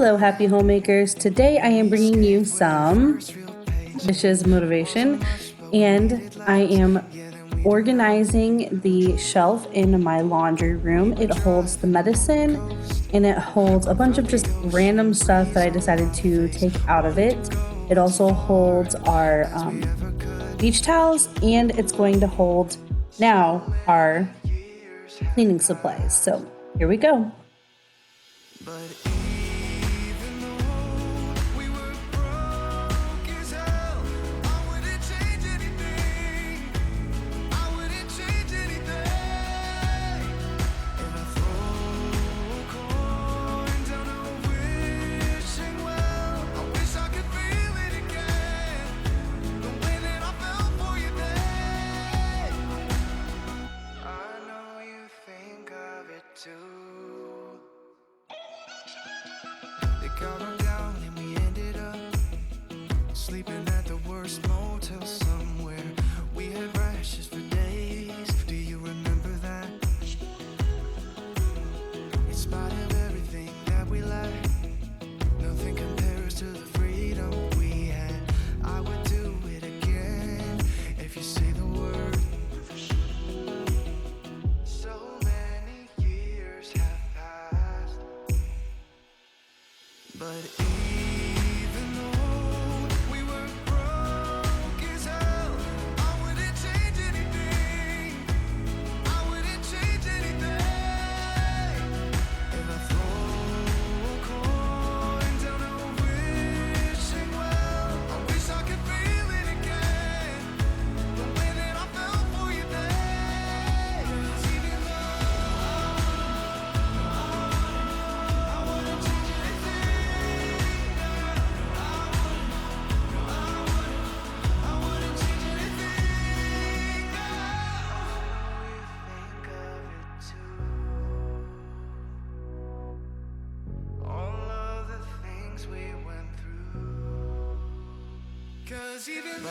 Hello, happy homemakers. Today I am bringing you some dishes motivation, and I am organizing the shelf in my laundry room. It holds the medicine and it holds a bunch of just random stuff that I decided to take out of it. It also holds our beach towels, and it's going to hold now our cleaning supplies. So here we go. Sleeping at the worst motel somewhere. We had rashes for days. Do you remember that? In spite of everything that we lack, nothing compares to the freedom we had. I would do it again if you say the word. So many years have passed, but even though we were broke as hell, I wouldn't change anything. I wouldn't change anything. If I throw a coin down a wishing well, I wish I could feel it again, the way that I felt for you then. 'Cause even though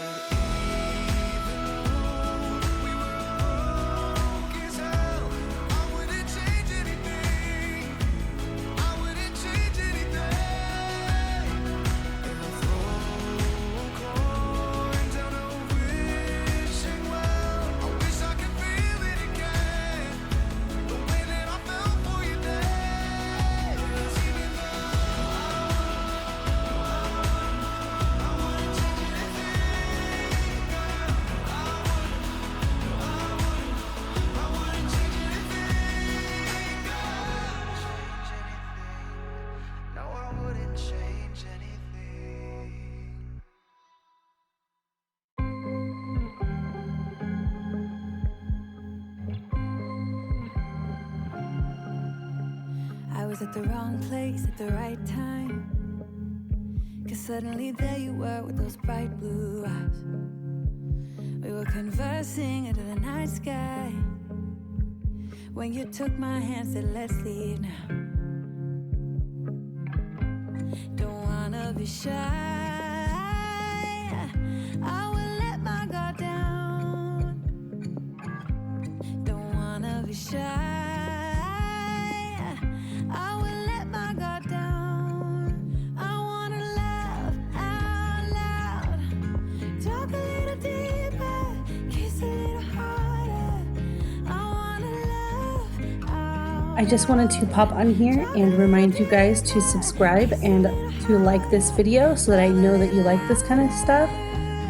I wouldn't change anything. I was at the wrong place at the right time, 'cause suddenly there you were with those bright blue eyes. We were conversing into the night sky when you took my hand, said let's leave now. Don't wanna be shy, I will let my guard down. Don't wanna be shy, I just wanted to pop on here and remind you guys to subscribe and to like this video so that I know that you like this kind of stuff.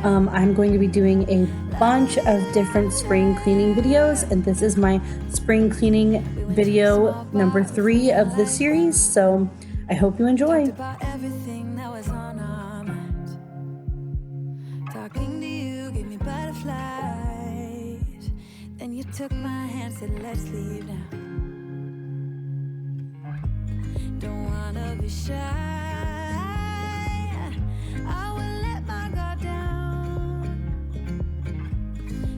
I'm going to be doing a bunch of different spring cleaning videos, and this is my spring cleaning video number 3 of the series, so I hope you enjoy. Talking to you gave me butterflies. Then you took my hand, said let's leave now. Don't wanna be shy, I will let my guard down.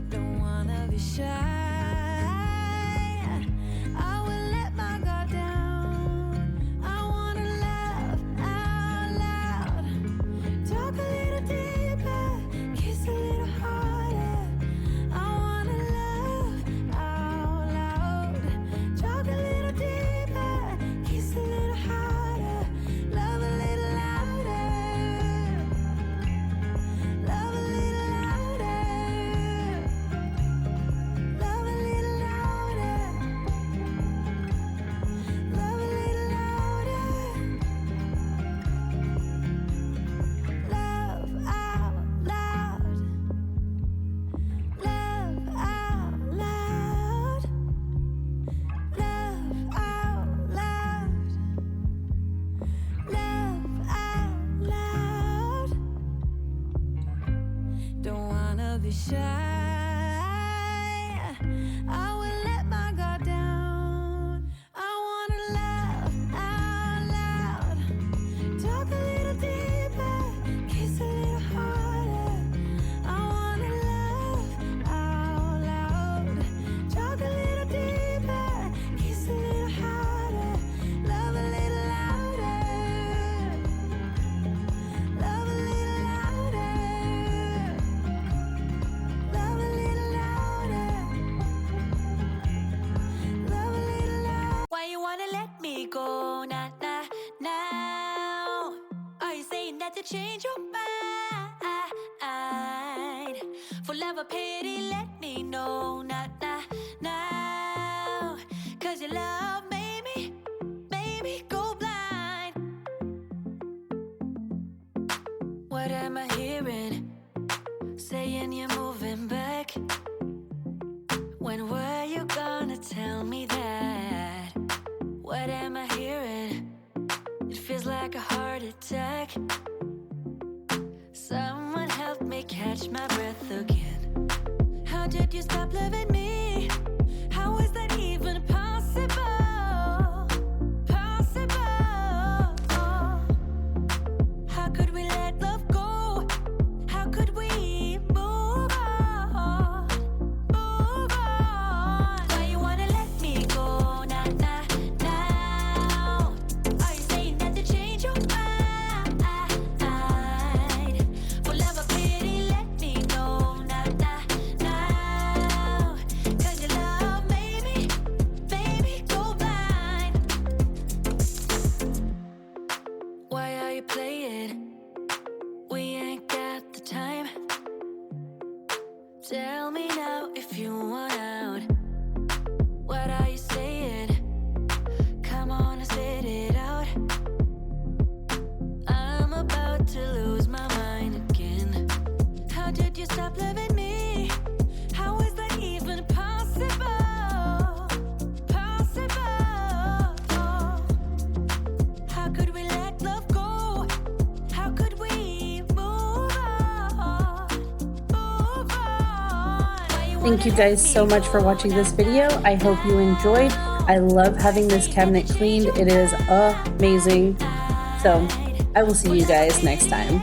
Don't wanna be shy, I will let my guard down. I wanna laugh out loud, talk a little deeper, kiss a little harder. I wanna laugh out loud, talk a little deeper, kiss a little harder. Love Don't wanna be shy. I will let my guard down. I wanna laugh out loud. Talk a little deeper, kiss a little harder. I wanna laugh out loud. Talk a little deeper, kiss a little harder. Love a little louder. Love a little louder. Love a little louder. Love a little louder. Why you wanna let me go now? Are you saying that to change your mind? For love or pity, let me know now. Cause your love made me go blind. What am I hearing? Saying you're moving back. When were you gonna tell me that? What am I hearing? It feels like a heart attack. Someone help me catch my breath again. How did you stop loving me? How is that even possible? Possible. How could we let love go? How could we move on? Move on. Why you wanna let me go now? Are you saying that to change your mind? For love or pity, let me know now. Cause your love made me go blind. Why are you playing? We ain't got the time. Tell me now if you want out. What are you saying? Come on and spit it out. I'm about to lose my mind again. How did you stop loving me? How is that even possible? Possible. How could we let love go? How could we move on? Move on. Thank you guys so much for watching this video. I hope you enjoyed. I love having this cabinet cleaned. It is amazing. So I will see you guys next time.